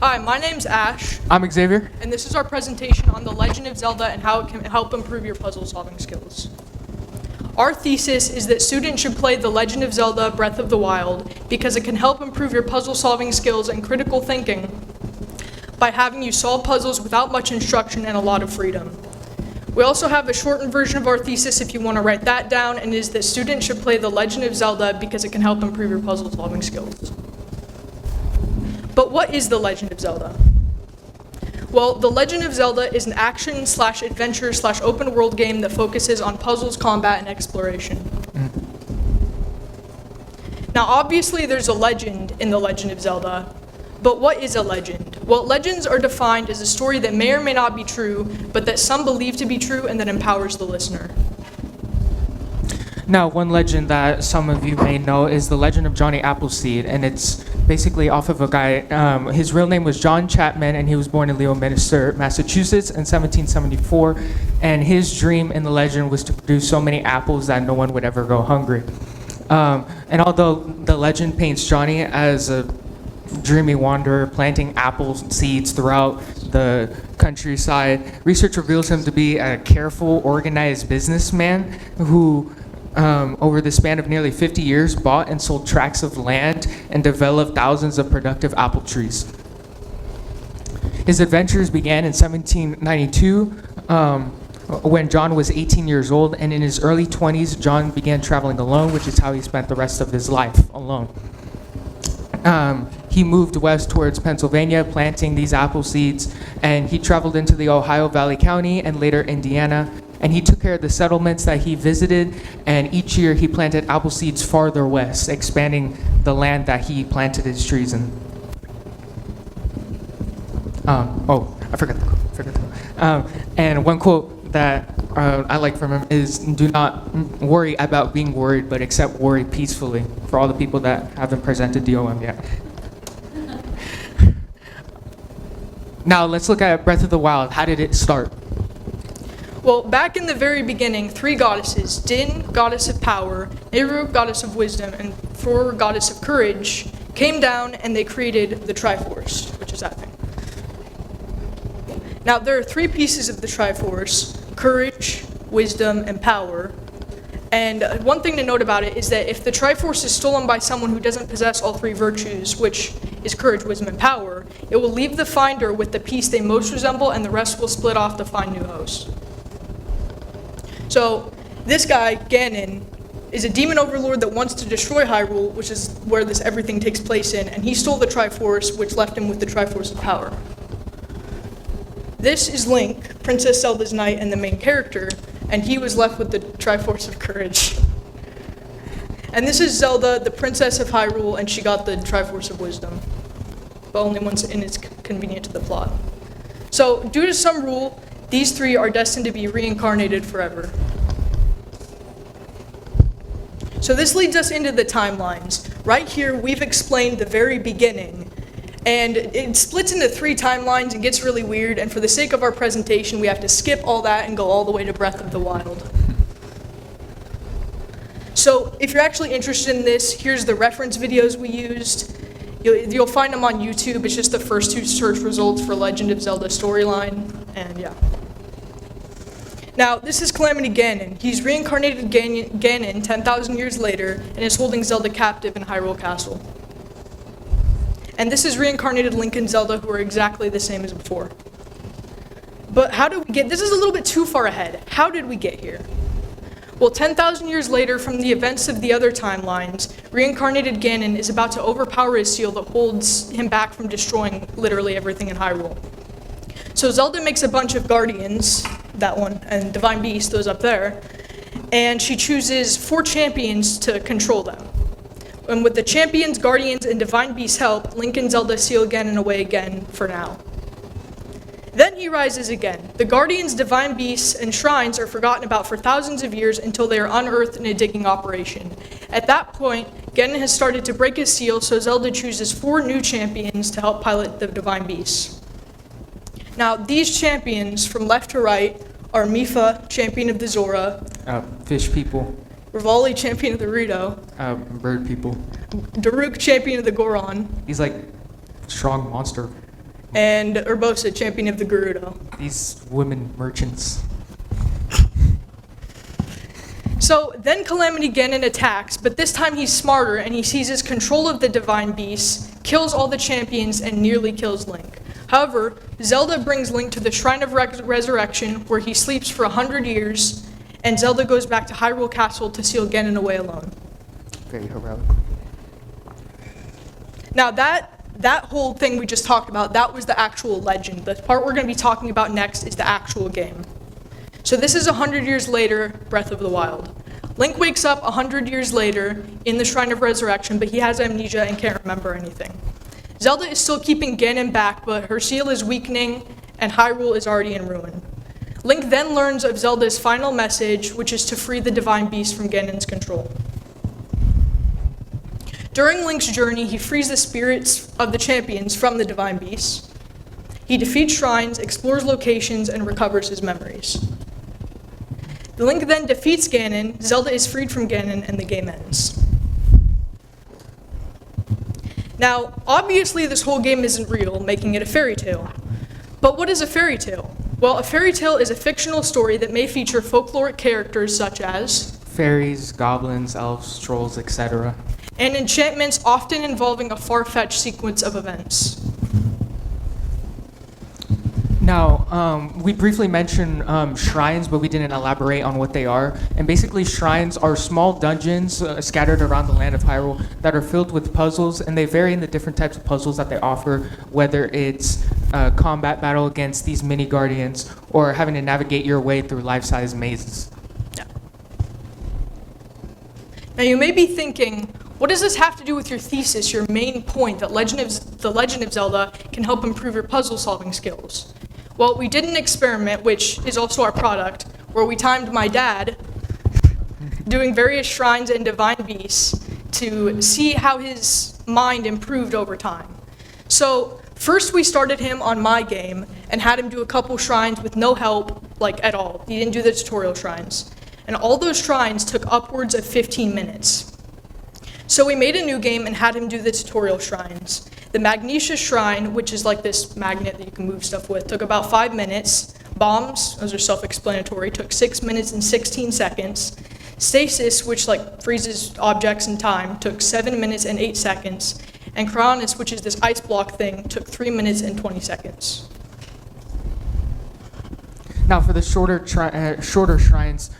Hi, my name's Ash, I'm Xavier. and this is our presentation on The Legend of Zelda and how it can help improve your puzzle-solving skills. Our thesis is that students should play The Legend of Zelda: Breath of the Wild because it can help improve your puzzle-solving skills and critical thinking by having you solve puzzles without much instruction and a lot of freedom. We also have a shortened version of our thesis if you want to write that down, and it is that students should play The Legend of Zelda because it can help improve your puzzle-solving skills. But what is The Legend of Zelda? Well, The Legend of Zelda is an action/adventure/open world game that focuses on puzzles, combat, and exploration. Now, obviously, there's a legend in The Legend of Zelda, but what is a legend? Well, legends are defined as a story that may or may not be true, but that some believe to be true and that empowers the listener. Now, one legend that some of you may know is the legend of Johnny Appleseed, and it's basically off of a guy. His real name was John Chapman, and he was born in Leominster, Massachusetts in 1774. And his dream in the legend was to produce so many apples that no one would ever go hungry. And although the legend paints Johnny as a dreamy wanderer planting apple seeds throughout the countryside, research reveals him to be a careful, organized businessman who over the span of nearly 50 years, bought and sold tracts of land and developed thousands of productive apple trees. His adventures began in 1792 when John was 18 years old, and in his early 20s, John began traveling alone, which is how he spent the rest of his life alone. He moved west towards Pennsylvania, planting these apple seeds, and he traveled into the Ohio Valley County and later Indiana. And he took care of the settlements that he visited, and each year he planted apple seeds farther west, expanding the land that he planted his trees in. I forgot the quote. And one quote that I like from him is, "Do not worry about being worried, but accept worry peacefully," for all the people that haven't presented DOM yet. Now let's look at Breath of the Wild. How did it start? Well, back in the very beginning, three goddesses, Din, goddess of power, Nehru, goddess of wisdom, and Thor, goddess of courage, came down and they created the Triforce, which is that thing. Now, there are three pieces of the Triforce: courage, wisdom, and power. And one thing to note about it is that if the Triforce is stolen by someone who doesn't possess all three virtues, which is courage, wisdom, and power, it will leave the finder with the piece they most resemble, and the rest will split off to find new hosts. So, this guy, Ganon, is a demon overlord that wants to destroy Hyrule, which is where this everything takes place in, and he stole the Triforce, which left him with the Triforce of power. This is Link, Princess Zelda's knight and the main character, and he was left with the Triforce of courage. And this is Zelda, the Princess of Hyrule, and she got the Triforce of wisdom, but only once it's convenient to the plot. So, due to some rule, these three are destined to be reincarnated forever. So this leads us into the timelines. Right here, we've explained the very beginning, and it splits into three timelines and gets really weird, and for the sake of our presentation, we have to skip all that and go all the way to Breath of the Wild. So if you're actually interested in this, here's the reference videos we used. You'll find them on YouTube. It's just the first two search results for Legend of Zelda storyline, and yeah. Now, this is Calamity Ganon. He's reincarnated Ganon 10,000 years later and is holding Zelda captive in Hyrule Castle. And this is reincarnated Link and Zelda, who are exactly the same as before. But how did we get, this is a little bit too far ahead. How did we get here? Well, 10,000 years later, from the events of the other timelines, reincarnated Ganon is about to overpower his seal that holds him back from destroying literally everything in Hyrule. So Zelda makes a bunch of guardians, that one, and Divine Beast, those up there, and she chooses 4 champions to control them. And with the champions, guardians, and Divine Beast's help, Link and Zelda seal Ganon away again for now. Then he rises again. The guardians, Divine Beasts, and shrines are forgotten about for thousands of years until they are unearthed in a digging operation. At that point, Ganon has started to break his seal, so Zelda chooses 4 new champions to help pilot the Divine Beasts. Now, these champions, from left to right, are Mipha, champion of the Zora. Fish people. Rivali, champion of the Rito. Bird people. Daruk, champion of the Goron. He's like strong monster. and Urbosa, champion of the Gerudo. These women merchants. So then Calamity Ganon attacks, but this time he's smarter and he seizes control of the Divine Beast, kills all the champions, and nearly kills Link. However, Zelda brings Link to the Shrine of Resurrection, where he sleeps for 100 years, and Zelda goes back to Hyrule Castle to seal Ganon away alone. Very heroic. Now that whole thing we just talked about, that was the actual legend. The part we're going to be talking about next is the actual game. So this is 100 years later, Breath of the Wild. Link wakes up 100 years later in the Shrine of Resurrection, but he has amnesia and can't remember anything. Zelda is still keeping Ganon back, but her seal is weakening, and Hyrule is already in ruin. Link then learns of Zelda's final message, which is to free the Divine Beast from Ganon's control. During Link's journey, he frees the spirits of the champions from the Divine Beast. He defeats shrines, explores locations, and recovers his memories. Link then defeats Ganon, Zelda is freed from Ganon, and the game ends. Now, obviously this whole game isn't real, making it a fairy tale. But what is a fairy tale? Well, a fairy tale is a fictional story that may feature folkloric characters such as Fairies, goblins, elves, trolls, etc. and enchantments, often involving a far-fetched sequence of events. Now, we briefly mentioned shrines, but we didn't elaborate on what they are. And basically, shrines are small dungeons scattered around the land of Hyrule that are filled with puzzles, and they vary in the different types of puzzles that they offer, whether it's a combat battle against these mini guardians or having to navigate your way through life-size mazes. Yeah. Now, you may be thinking, what does this have to do with your thesis, your main point, that The Legend of Zelda can help improve your puzzle-solving skills? Well, we did an experiment, which is also our product, where we timed my dad doing various shrines and divine beasts to see how his mind improved over time. So first we started him on my game and had him do a couple shrines with no help, like at all. He didn't do the tutorial shrines. And all those shrines took upwards of 15 minutes. So we made a new game and had him do the tutorial shrines. The Magnesia Shrine, which is like this magnet that you can move stuff with, took about 5 minutes. Bombs, those are self-explanatory, took 6 minutes and 16 seconds. Stasis, which like freezes objects in time, took 7 minutes and 8 seconds. And Cryonis, which is this ice block thing, took 3 minutes and 20 seconds. Now, for the shorter shrines,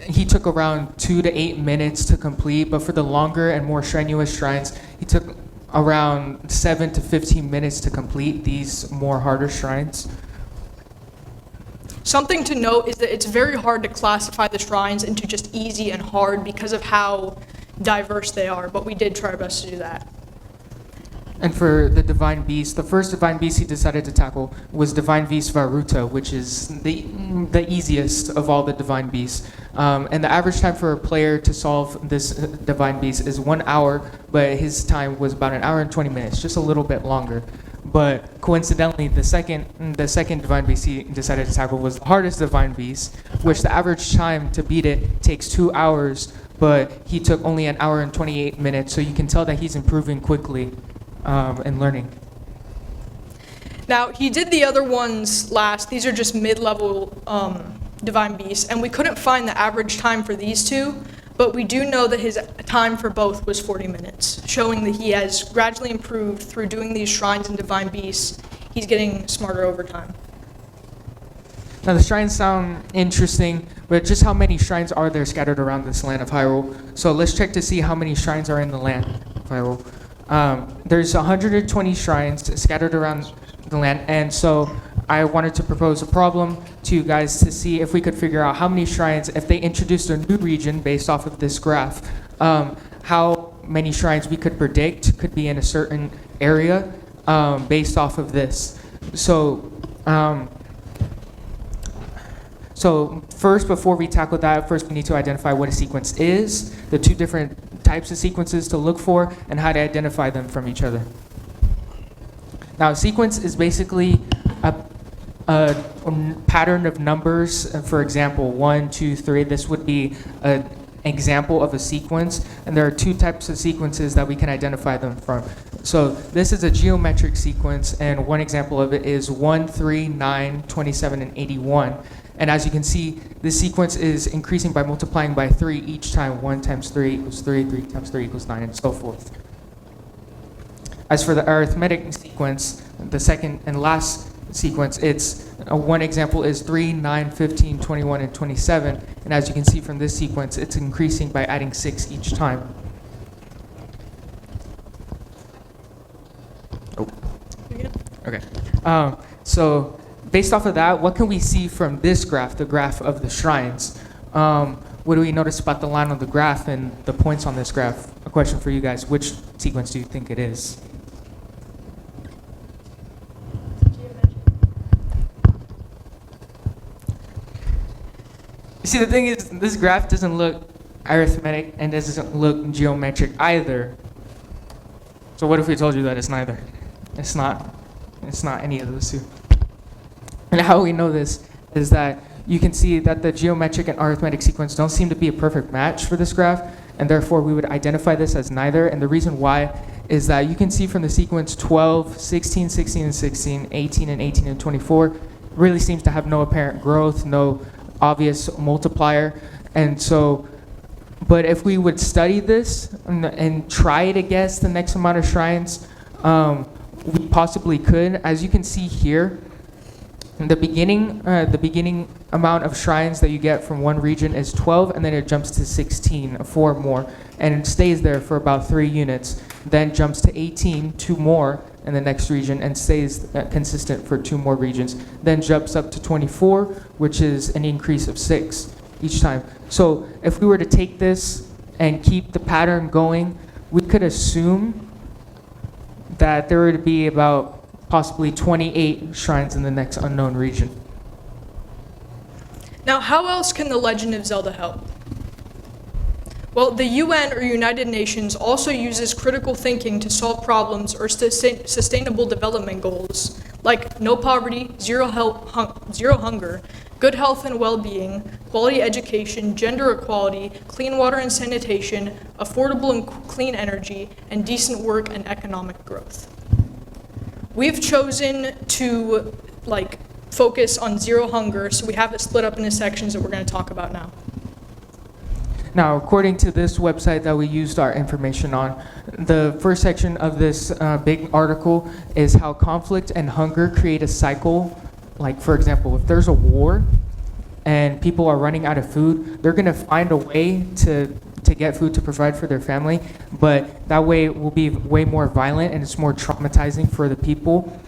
he took around 2 to 8 minutes to complete, but for the longer and more strenuous shrines, he took around 7 to 15 minutes to complete these more harder shrines. Something to note is that it's very hard to classify the shrines into just easy and hard because of how diverse they are, but we did try our best to do that. And for the Divine Beast, the first Divine Beast he decided to tackle was Divine Beast Varuta, which is the easiest of all the Divine Beasts. And the average time for a player to solve this Divine Beast is 1 hour, but his time was about 1 hour and 20 minutes, just a little bit longer. But coincidentally, the second Divine Beast he decided to tackle was the hardest Divine Beast, which the average time to beat it takes 2 hours, but he took only 1 hour and 28 minutes, so you can tell that he's improving quickly. And learning. Now, he did the other ones last. These are just mid-level Divine Beasts, and we couldn't find the average time for these two, but we do know that his time for both was 40 minutes, showing that he has gradually improved through doing these shrines and Divine Beasts. He's getting smarter over time. Now, the shrines sound interesting, but just how many shrines are there scattered around this land of Hyrule? So let's check to see how many shrines are in the land of Hyrule. There's 120 shrines scattered around the land, and so I wanted to propose a problem to you guys to see if we could figure out how many shrines, if they introduced a new region based off of this graph, how many shrines we could predict could be in a certain area based off of this. So first, before we tackle that, first we need to identify what a sequence is, the two different types of sequences to look for, and how to identify them from each other. Now, a sequence is basically a pattern of numbers. For example, 1, 2, 3. This would be a example of a sequence, and there are two types of sequences that we can identify them from. So this is a geometric sequence, and one example of it is 1, 3, 9, 27, and 81. And as you can see, this sequence is increasing by multiplying by 3 each time. 1 times 3 equals 3, 3 times 3 equals 9, and so forth. As for the arithmetic sequence, the second and last sequence, one example is 3, 9, 15, 21, and 27. And as you can see from this sequence, it's increasing by adding 6 each time. Oh. Okay. So based off of that, what can we see from this graph, the graph of the shrines? What do we notice about the line on the graph and the points on this graph? A question for you guys. Which sequence do you think it is? See, the thing is, this graph doesn't look arithmetic and doesn't look geometric either. So what if we told you that it's neither? It's not any of those two. And how we know this is that you can see that the geometric and arithmetic sequence don't seem to be a perfect match for this graph, and therefore we would identify this as neither. And the reason why is that you can see from the sequence 12, 16, 16, and 16, 18, and 18, and 24 really seems to have no apparent growth, no obvious multiplier. And so, but if we would study this and try to guess the next amount of shrines, we possibly could. As you can see here, the beginning amount of shrines that you get from one region is 12, and then it jumps to 16, 4 more, and it stays there for about 3 units. Then jumps to 18, 2 more in the next region, and stays consistent for 2 more regions. Then jumps up to 24, which is an increase of 6 each time. So if we were to take this and keep the pattern going, we could assume that there would be about possibly 28 shrines in the next unknown region. Now, how else can the Legend of Zelda help? Well, the UN, or United Nations, also uses critical thinking to solve problems or sustainable development goals, like no poverty, zero hunger, good health and well-being, quality education, gender equality, clean water and sanitation, affordable and clean energy, and decent work and economic growth. We've chosen to focus on zero hunger, so we have it split up into sections that we're going to talk about now. Now, according to this website that we used our information on, the first section of this big article is how conflict and hunger create a cycle. Like, for example, if there's a war and people are running out of food, they're going to find a way to get food to provide for their family, but that way will be way more violent and it's more traumatizing for the people.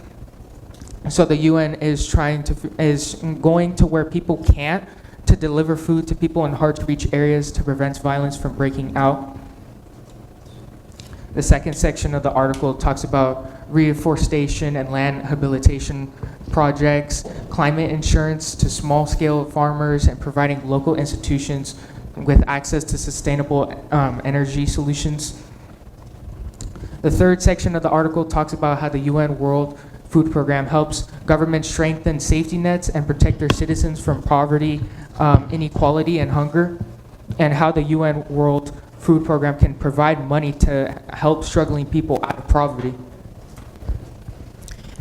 So the UN is going to where people can't, to deliver food to people in hard to reach areas to prevent violence from breaking out. The second section of the article talks about reforestation and land rehabilitation projects, climate insurance to small-scale farmers, and providing local institutions with access to sustainable energy solutions. The third section of the article talks about how the UN World Food Program helps governments strengthen safety nets and protect their citizens from poverty, inequality, and hunger, and how the UN World Food Program can provide money to help struggling people out of poverty.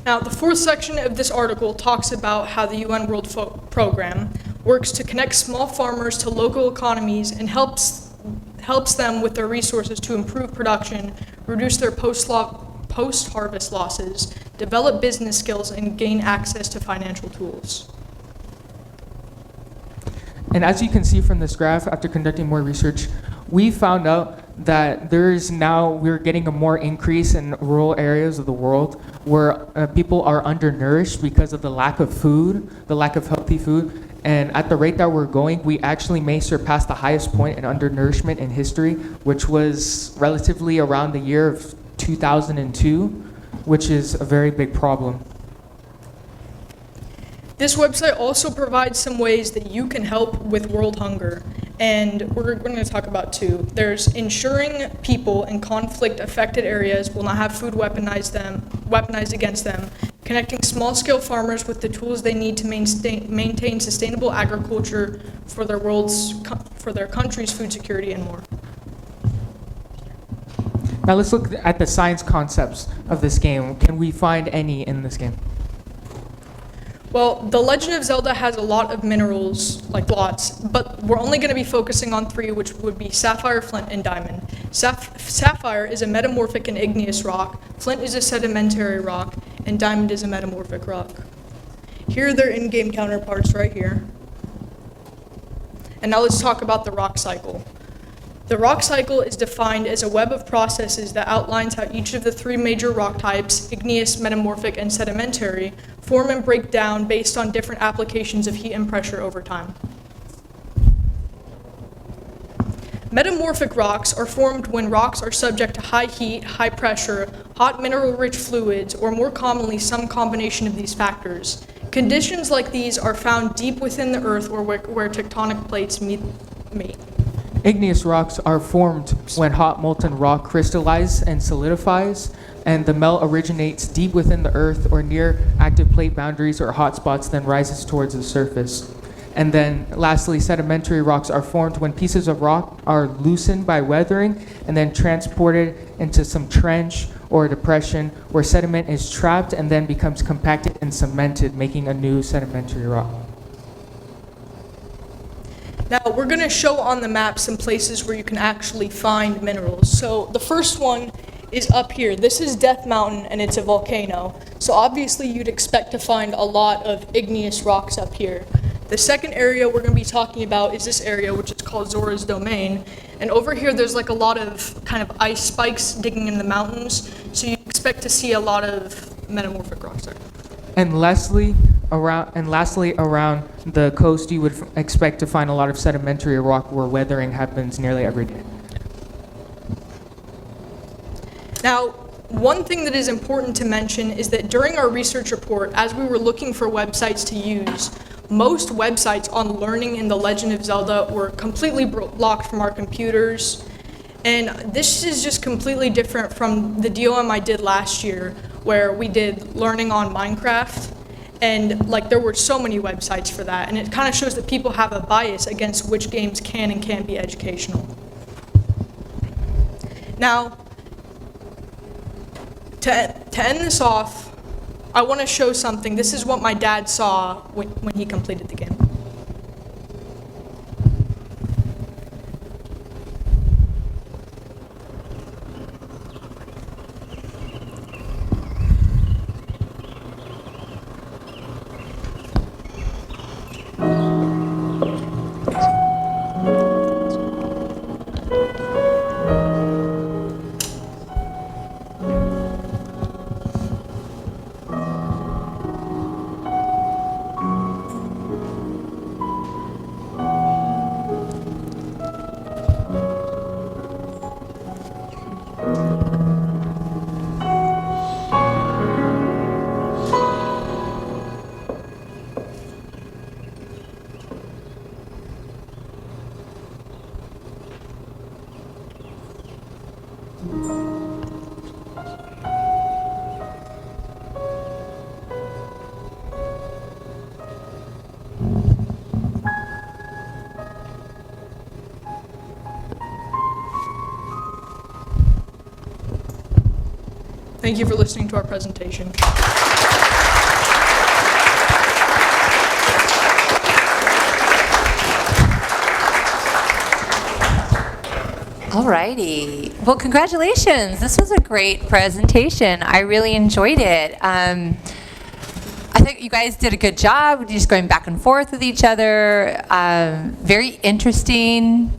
Now, the fourth section of this article talks about how the UN World Program works to connect small farmers to local economies and helps them with their resources to improve production, reduce their post-harvest losses, develop business skills, and gain access to financial tools. And as you can see from this graph, after conducting more research, we found out that we're getting a more increase in rural areas of the world where people are undernourished because of the lack of food, the lack of healthy food. And at the rate that we're going, we actually may surpass the highest point in undernourishment in history, which was relatively around the year of 2002, which is a very big problem. This website also provides some ways that you can help with world hunger, and we're going to talk about 2. There's ensuring people in conflict-affected areas will not have food weaponized against them, connecting small-scale farmers with the tools they need to maintain sustainable agriculture for the world's for their country's food security, and more. Now let's look at the science concepts of this game. Can we find any in this game? Well, The Legend of Zelda has a lot of minerals, like lots, but we're only going to be focusing on 3, which would be sapphire, flint, and diamond. Sapphire is a metamorphic and igneous rock, flint is a sedimentary rock, and diamond is a metamorphic rock. Here are their in-game counterparts right here. And now let's talk about the rock cycle. The rock cycle is defined as a web of processes that outlines how each of the 3 major rock types, igneous, metamorphic, and sedimentary, form and break down based on different applications of heat and pressure over time. Metamorphic rocks are formed when rocks are subject to high heat, high pressure, hot mineral-rich fluids, or more commonly, some combination of these factors. Conditions like these are found deep within the earth or where tectonic plates meet. Igneous rocks are formed when hot molten rock crystallizes and solidifies, and the melt originates deep within the earth or near active plate boundaries or hot spots, then rises towards the surface. And then lastly, sedimentary rocks are formed when pieces of rock are loosened by weathering and then transported into some trench or depression where sediment is trapped and then becomes compacted and cemented, making a new sedimentary rock. Now, we're going to show on the map some places where you can actually find minerals. So the first one is up here. This is Death Mountain, and it's a volcano. So obviously, you'd expect to find a lot of igneous rocks up here. The second area we're going to be talking about is this area, which is called Zora's Domain. And over here, there's like a lot of kind of ice spikes digging in the mountains. So you expect to see a lot of metamorphic rocks there. And lastly, around the coast, you would expect to find a lot of sedimentary rock where weathering happens nearly every day. Now, one thing that is important to mention is that during our research report, as we were looking for websites to use, most websites on learning in The Legend of Zelda were completely blocked from our computers. And this is just completely different from the DOM I did last year, where we did learning on Minecraft. And like there were so many websites for that. And it kind of shows that people have a bias against which games can and can't be educational. Now, to end this off, I want to show something. This is what my dad saw when he completed the game. Thank you for listening to our presentation. Alrighty. Well, congratulations. This was a great presentation. I really enjoyed it. I think you guys did a good job just going back and forth with each other. Very interesting.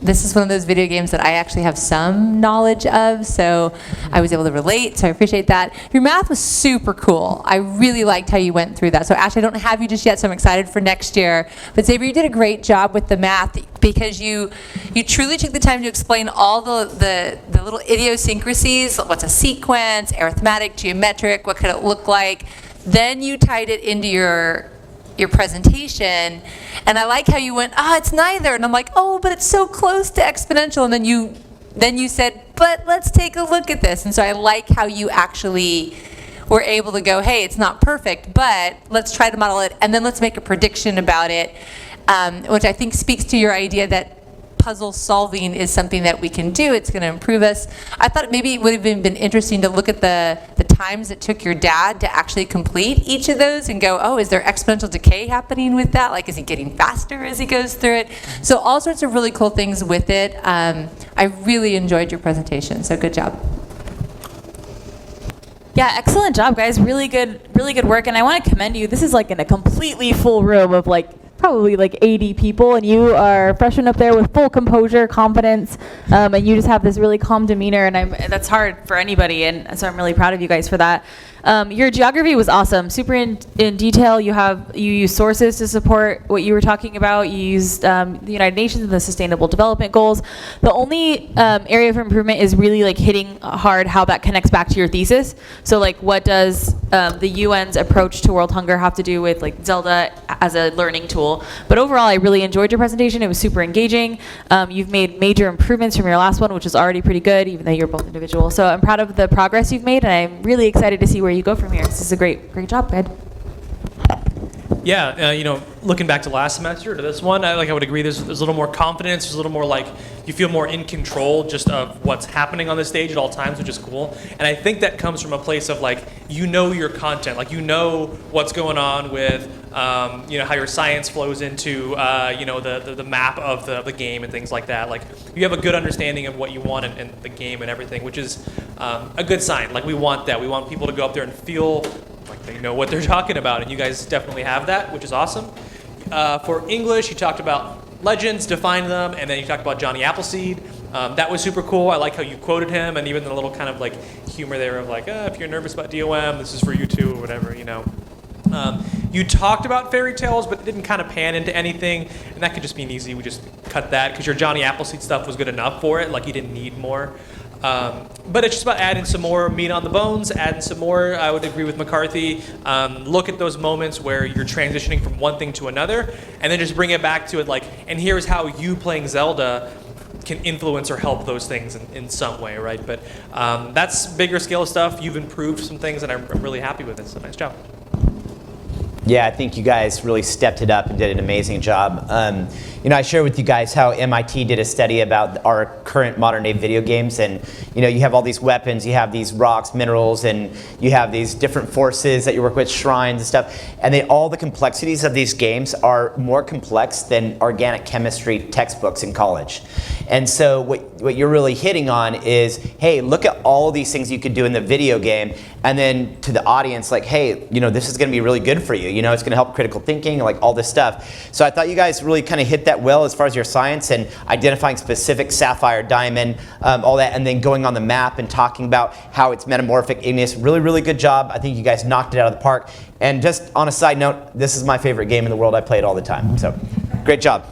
This is one of those video games that I actually have some knowledge of, so I was able to relate, so I appreciate that. Your math was super cool. I really liked how you went through that. So Ashley, I don't have you just yet, so I'm excited for next year. But Xavier, you did a great job with the math because you truly took the time to explain all the little idiosyncrasies, what's a sequence, arithmetic, geometric, what could it look like. Then you tied it into your presentation, and I like how you went, it's neither, and I'm like, but it's so close to exponential, and then you said, but let's take a look at this. And so I like how you actually were able to go, hey, it's not perfect, but let's try to model it, and then let's make a prediction about it. which I think speaks to your idea that puzzle solving is something that we can do. It's going to improve us. I thought maybe it would have been interesting to look at the times it took your dad to actually complete each of those and go, oh, is there exponential decay happening with that? Like, is he getting faster as he goes through it? So all sorts of really cool things with it. I really enjoyed your presentation, so good job. Yeah, excellent job, guys. Really good work. And I want to commend you. This is like in a completely full room of probably 80 people, and you are freshman up there with full composure, confidence, and you just have this really calm demeanor, and that's hard for anybody, and so I'm really proud of you guys for that. Your geography was awesome, super in detail. You use sources to support what you were talking about. You used the United Nations and the Sustainable Development Goals. The only area of improvement is really hitting hard how that connects back to your thesis. So what does the UN's approach to world hunger have to do with Zelda as a learning tool? But overall, I really enjoyed your presentation. It was super engaging. You've made major improvements from your last one, which was already pretty good, even though you're both individual. So I'm proud of the progress you've made, and I'm really excited to see where you go from here. This is a great job, Ed. Yeah, looking back to last semester to this one, I would agree. There's a little more confidence. There's a little more you feel more in control just of what's happening on the stage at all times, which is cool. And I think that comes from a place of your content, what's going on with how your science flows into the map of the game and things like that. You have a good understanding of what you want in the game and everything, which is a good sign. We want that. We want people to go up there and feel like they know what they're talking about, and you guys definitely have that, which is awesome. For English, you talked about legends, defined them, and then you talked about Johnny Appleseed. That was super cool. I like how you quoted him, and even the little kind of humor there of if you're nervous about DOM, this is for you too, or whatever, You talked about fairy tales, but it didn't kind of pan into anything, and that could just be easy. We just cut that because your Johnny Appleseed stuff was good enough for it. You didn't need more. But it's just about adding some more meat on the bones, adding some more. I would agree with McCarthy. Look at those moments where you're transitioning from one thing to another, and then just bring it back to it and here's how you playing Zelda can influence or help those things in some way, right? But that's bigger scale stuff. You've improved some things, and I'm really happy with it, so nice job. Yeah, I think you guys really stepped it up and did an amazing job. I shared with you guys how MIT did a study about our current modern day video games, and you have all these weapons, you have these rocks, minerals, and you have these different forces that you work with, shrines and stuff, and all the complexities of these games are more complex than organic chemistry textbooks in college. And so what you're really hitting on is, hey, look at all these things you could do in the video game, and then to the audience, hey, this is going to be really good for you. It's going to help critical thinking, all this stuff. So I thought you guys really kind of hit that well as far as your science and identifying specific sapphire, diamond, all that, and then going on the map and talking about how it's metamorphic, igneous. Really, really good job. I think you guys knocked it out of the park. And just on a side note, this is my favorite game in the world. I play it all the time. So great job.